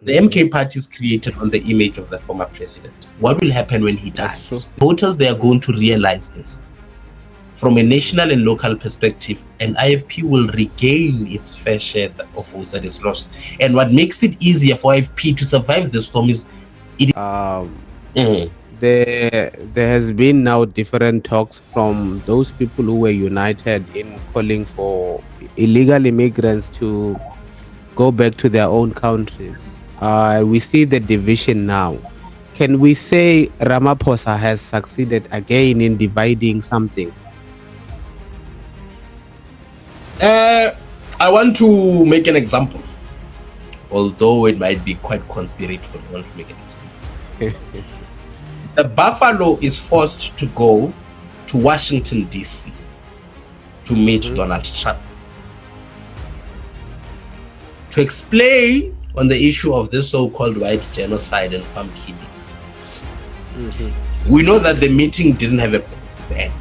The MK party is created on the image of the former president. What will happen when he dies? Voters, they are going to realize this. From a national and local perspective, and IFP will regain its fair share of votes that is lost. And what makes it easier for IFP to survive the storm is there has been now different talks from those people who were united in calling for illegal immigrants to go back to their own countries. We see the division now. Can we say Ramaphosa has succeeded again in dividing something? I want to make an example, although it might be quite conspiratorial. I want to make an example. The Buffalo is forced to go to Washington, D.C. to meet Donald Trump to explain on the issue of this so-called white genocide and farm killings. We know that the meeting didn't have a positive end.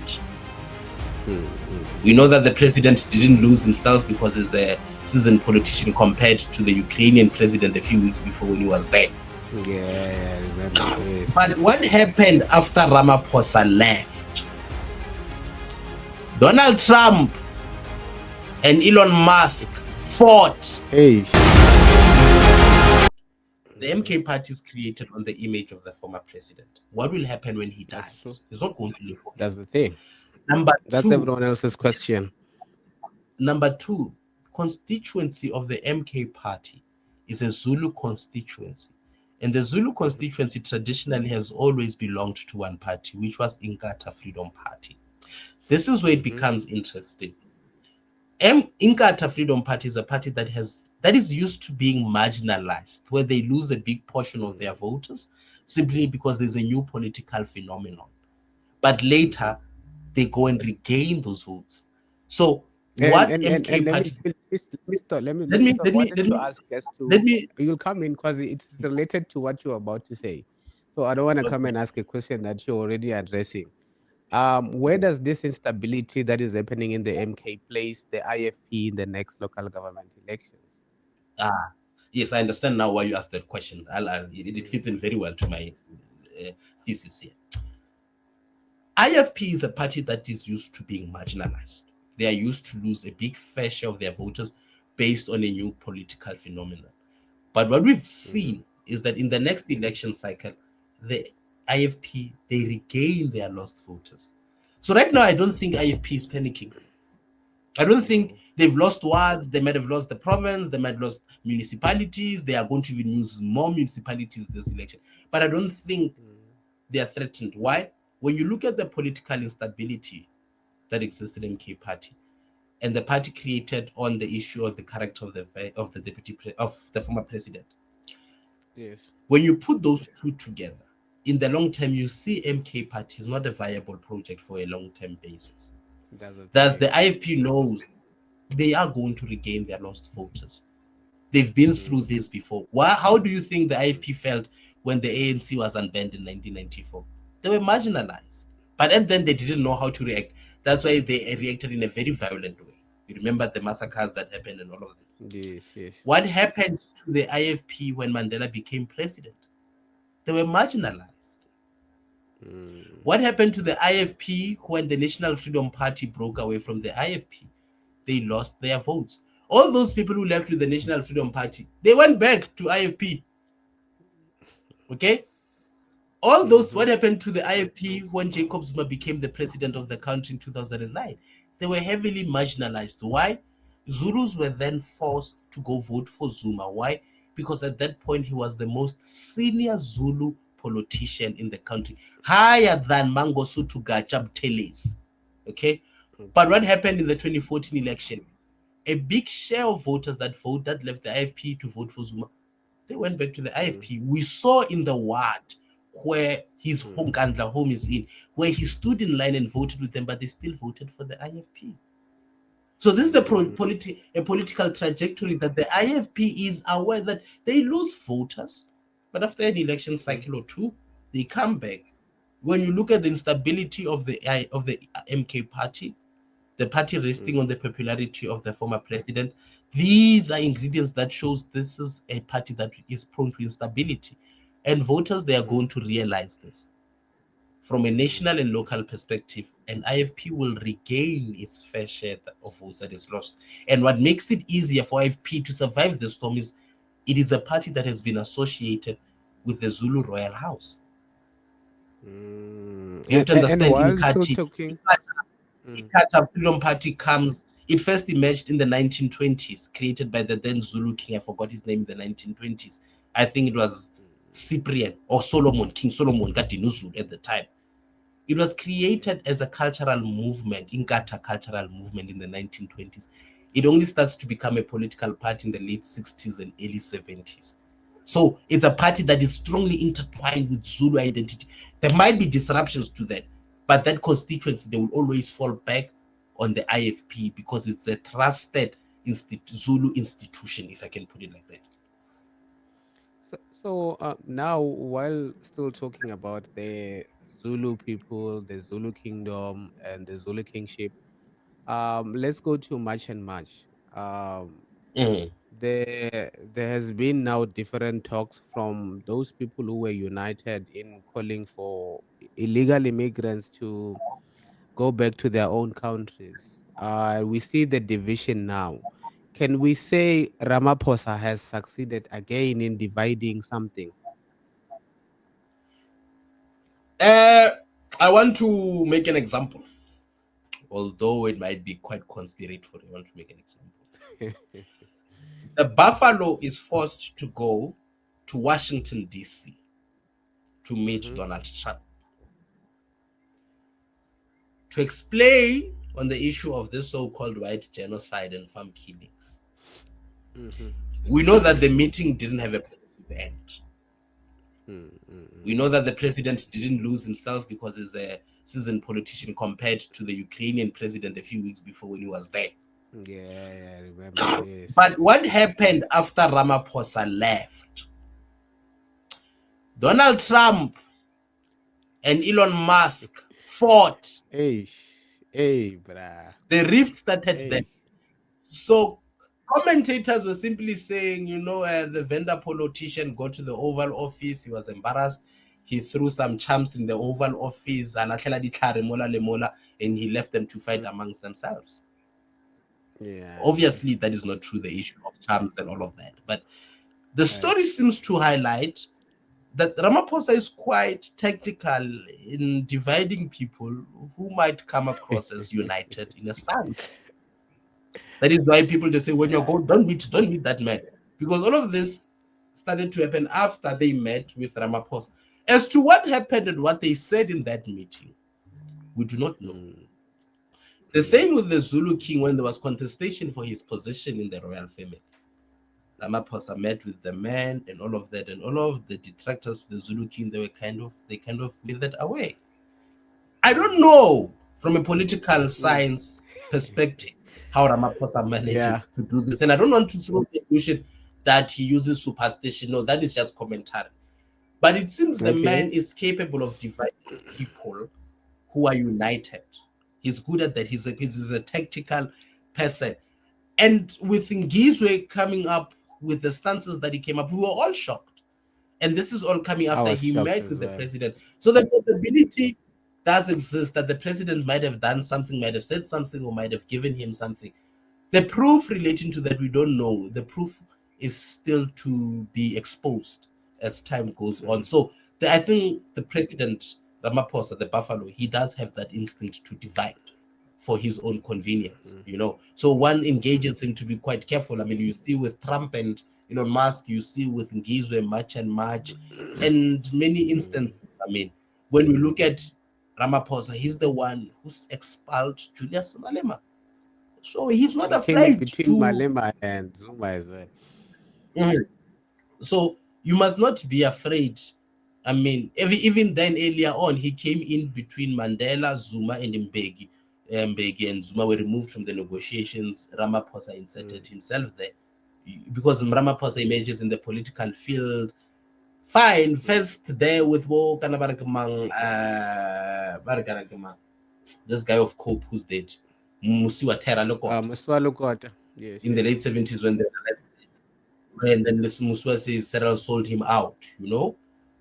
We know that the president didn't lose himself because he's a seasoned politician compared to the Ukrainian president a few weeks before when he was there. Yeah, I remember this. But what happened after Ramaphosa left? Donald Trump and Elon Musk fought. Hey. The MK party is created on the image of the former president. What will happen when he dies? He's not going to live forever. That's the thing. That's everyone else's question. Number two, constituency of the MK party is a Zulu constituency. And the Zulu constituency traditionally has always belonged to one party, which was Inkatha Freedom Party. This is where it becomes interesting. Inkatha Freedom Party is a party that is used to being marginalized, where they lose a big portion of their voters simply because there's a new political phenomenon. But later, they go and regain those votes. So what MK party? You'll come in because it's related to what you're about to say. So I don't want to come and ask a question that you're already addressing. Where does this instability that is happening in the MK place the IFP in the next local government elections? Yes, I understand now why you asked that question. It fits in very well to my thesis here. IFP is a party that is used to being marginalized. They are used to lose a big fair share of their voters based on a new political phenomenon. But what we've seen is that in the next election cycle, the IFP, they regain their lost voters. So right now, I don't think IFP is panicking. I don't think they've lost wards. They might have lost the province. They might have lost municipalities. They are going to even use more municipalities this election. But I don't think they are threatened. Why? When you look at the political instability that existed in MK party, and the party created on the issue of the character of the former president. Yes. When you put those two together, in the long term, you see MK party is not a viable project for a long-term basis. Thus, the IFP knows they are going to regain their lost voters. They've been through this before. How do you think the IFP felt when the ANC was unbanned in 1994? They were marginalized. But then they didn't know how to react. That's why they reacted in a very violent way. You remember the massacres that happened and all of that. Yes. What happened to the IFP when Mandela became president? They were marginalized. What happened to the IFP when the National Freedom Party broke away from the IFP? They lost their votes. All those people who left with the National Freedom Party, they went back to IFP. Okay? All those, what happened to the IFP when Jacob Zuma became the president of the country in 2009? They were heavily marginalized. Why? Zulus were then forced to go vote for Zuma. Why? Because at that point, he was the most senior Zulu politician in the country, higher than Mangosuthu Gachab Teles. Okay? But what happened in the 2014 election? A big share of voters that left the IFP to vote for Zuma, they went back to the IFP. We saw in the ward where his home is in, where he stood in line and voted with them, but they still voted for the IFP. So this is a political trajectory that the IFP is aware that they lose voters, but after an election cycle or two, they come back. When you look at the instability of the MK party, the party resting on the popularity of the former president, These are ingredients that shows this is a party that is prone to instability. And voters, they are going to realize this. From a national and local perspective, an IFP will regain its fair share of votes that is lost. And what makes it easier for IFP to survive the storm is it is a party that has been associated with the Zulu royal house. You have to And understand, in while still Kati, talking, Ikata Freedom Party comes, it first emerged in the 1920s, created by the then Zulu king. I forgot his name in the 1920s. I think it was Cyprian or Solomon, King Solomon Gadinuzulu at the time. It was created as a cultural movement, Inkatha cultural movement in the 1920s. It only starts to become a political party in the late 60s and early 70s. So it's a party that is strongly intertwined with Zulu identity. There might be disruptions to that, but that constituency, they will always fall back on the IFP because it's a trusted Zulu institution, if I can put it like that. so now while still talking about the Zulu people, the Zulu kingdom, and the Zulu kingship, let's go to March and March. Mm. There has been now different talks from those people who were united in calling for illegal immigrants to go back to their own countries. We see the division now. Can we say Ramaphosa has succeeded again in dividing something? Uh, I want to make an example, although it might be quite conspiratorial. I want to make an example. The Buffalo is forced to go to Washington, D.C. to meet Donald Trump to explain on the issue of this so-called white genocide and farm killings. We know that the meeting didn't have a positive end. We know that the president didn't lose himself because he's a seasoned politician compared to the Ukrainian president a few weeks before when he was there. Yeah, I remember. Yes. But what happened after Ramaphosa left? Donald Trump and Elon Musk fought. Hey, bruh. The rift started Hey. there. So commentators were simply saying, the vendor politician got to the Oval Office. He was embarrassed. He threw some chumps in the Oval Office, and he left them to fight amongst themselves. Yeah. Obviously, that is not true, the issue of charms and all of that. But the story seems to highlight that Ramaphosa is quite tactical in dividing people who might come across as united in a stand. That is why people, they say, when you go, don't meet that man. Because all of this started to happen after they met with Ramaphosa. As to what happened and what they said in that meeting, we do not know. The same with the Zulu king when there was contestation for his position in the royal family. Ramaphosa met with the man and all of that, and all of the detractors of the Zulu king, they kind of withered away. I don't know from a political science perspective how Ramaphosa manages to do this, and I don't want to throw the illusion that he uses superstition. No, that is just commentary. But it seems the man is capable of dividing people who are united. He's good at that. He's a tactical person. And with Ngizwe coming up with the stances that he came up, we were all shocked. And this is all coming after he met with the president. So the possibility does exist that the president might have done something, might have said something, or might have given him something. The proof relating to that, we don't know. The proof is still to be exposed as time goes on. So I think the president, Ramaphosa, the Buffalo, he does have that instinct to divide for his own convenience, So one engages him to be quite careful. I mean, you see with Trump and Elon Musk, you see with Ngizwe, March and March, and many instances. I mean, when we look at Ramaphosa, he's the one who's expelled Julius Malema. So he's not afraid between Malema and Zuma as well. So you must not be afraid. I mean, even then earlier on, he came in between Mandela, Zuma, and Mbeki. Mbeki and Zuma were removed from the negotiations. Ramaphosa inserted himself there because Ramaphosa emerges in the political field. Fine, first there with this guy of Cope who's dead. Musiwa Terra Lokota. Yes, in the yes. late 70s when they were arrested. And then Muswa says Cyril sold him out, you know?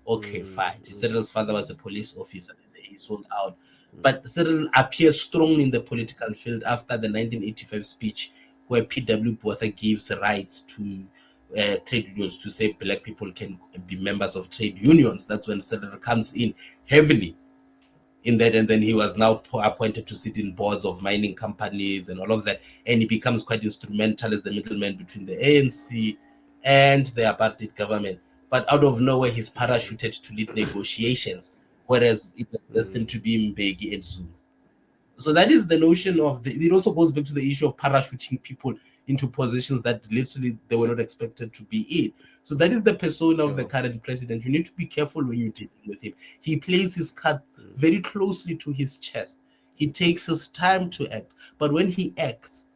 Okay, fine. Cyril's father was a police officer. They say he sold out. But Cyril appears strong in the political field after the 1985 speech where P.W. Botha gives rights to trade unions to say black people can be members of trade unions. That's when Cyril comes in heavily in that, and then he was now appointed to sit in boards of mining companies and all of that, and he becomes quite instrumental as the middleman between the ANC and the apartheid government. But out of nowhere, he's parachuted to lead negotiations, whereas it was destined to be Mbeki and Zuma. So that is the notion of it also goes back to the issue of parachuting people into positions that literally they were not expected to be in. So that is the persona of the current president. You need to be careful when you're dealing with him. He plays his card very closely to his chest. He takes his time to act. But when he acts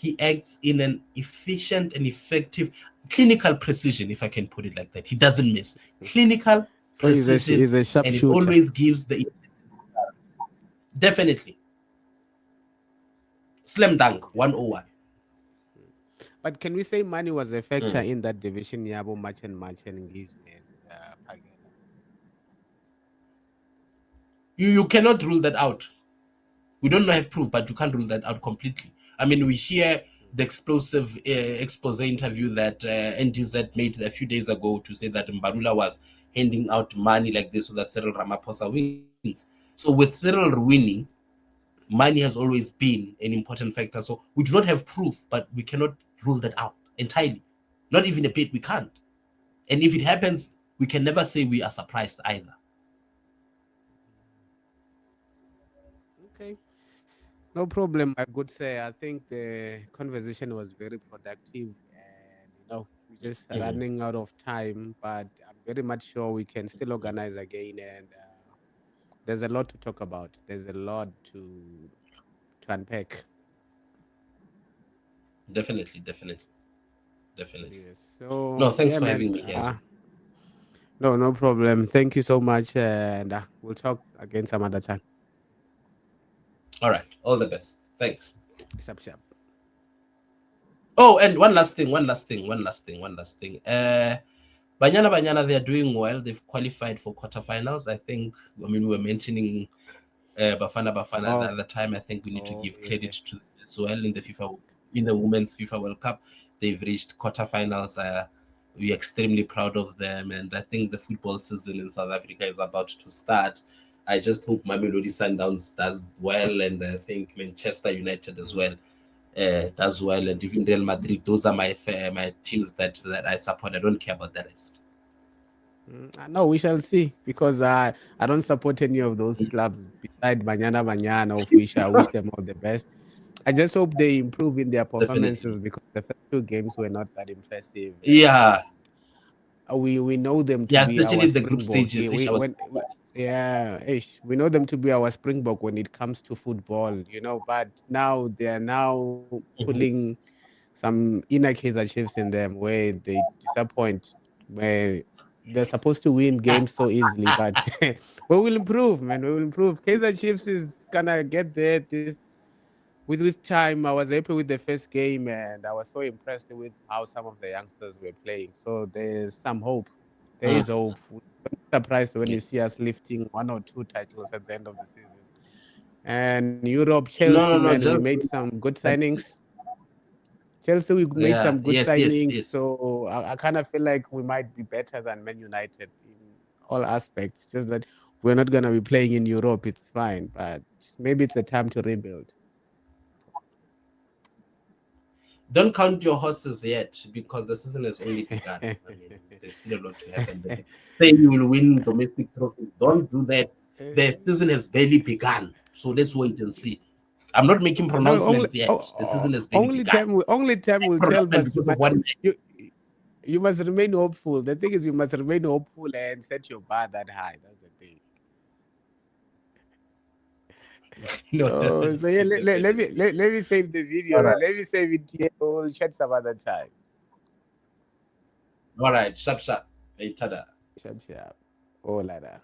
in an efficient and effective clinical precision, if I can put it like that. He doesn't miss. Clinical So precision, he's a and it sharpshooter. always gives the definitely slam dunk 101. But can we say money was a factor in that division? Yabo much and engagement. Pagela. You cannot rule that out. We don't have proof, but you can't rule that out completely. I mean, we hear the explosive expose interview that NDZ made a few days ago to say that Mbalula was handing out money like this so that Cyril Ramaphosa wins. So with Cyril winning, money has always been an important factor. So we do not have proof, but we cannot rule that out entirely. Not even a bit, we can't. And if it happens, we can never say we are surprised either. Okay. No problem, I could say. I think the conversation was very productive, and we're just running out of time. But I'm very much sure we can still organize again, and there's a lot to talk about. There's a lot to unpack. Definitely. Yes. No, So thanks yeah, for man. having me here. No problem. Thank you so much, and we'll talk again some other time. All right. All the best. Thanks. Sharp, sharp. Oh, and one last thing. Banyana, they're doing well. They've qualified for quarterfinals. I think, we were mentioning Bafana the other time. I think we need to give credit to them as well in the Women's FIFA World Cup. They've reached quarterfinals. We're extremely proud of them. And I think the football season in South Africa is about to start. I just hope Mamelodi Sundowns does well, and I think Manchester United as well does well, and even Real Madrid. Those are my teams that I support. I don't care about the rest. No, we shall see, because I don't support any of those clubs beside Banyana, of which I wish them all the best. I just hope they improve in their performances, Definitely. because the first two games were not that impressive. Yeah. We know them to Yeah, be our especially the group springbok. stages. I was We know them to be our springbok when it comes to football, but now they are now pulling some inner Kaizer Chiefs in them, where they disappoint, where they're supposed to win games so easily. But we will improve, man. We will improve. Kaizer Chiefs is gonna get there this with time. I was happy with the first game, and I was so impressed with how some of the youngsters were playing. So there's some hope. There is hope. Don't be surprised when you see us lifting one or two titles at the end of the season. And Europe, Chelsea, no, man, we just made some good signings. Chelsea, we made yeah, some good signings. yes. So I kind of feel like we might be better than Man United in all aspects. Just that we're not going to be playing in Europe. It's fine. But maybe it's a time to rebuild. Don't count your horses yet, because the season has only begun. I mean, there's still a lot to happen. Say you will win domestic trophies. Don't do that. The season has barely begun. So let's wait and see. I'm not making No, pronouncements yet. The season has barely only begun. time will tell. Pronouncement But because of what you must remain hopeful. The thing is, you must remain hopeful and set your bar that high. That's the thing. So yeah, let me save the video. All right. Let me save it here. We'll chat some other time. All right. Sharp. Hey, tada. Sharp. Oh, Lara.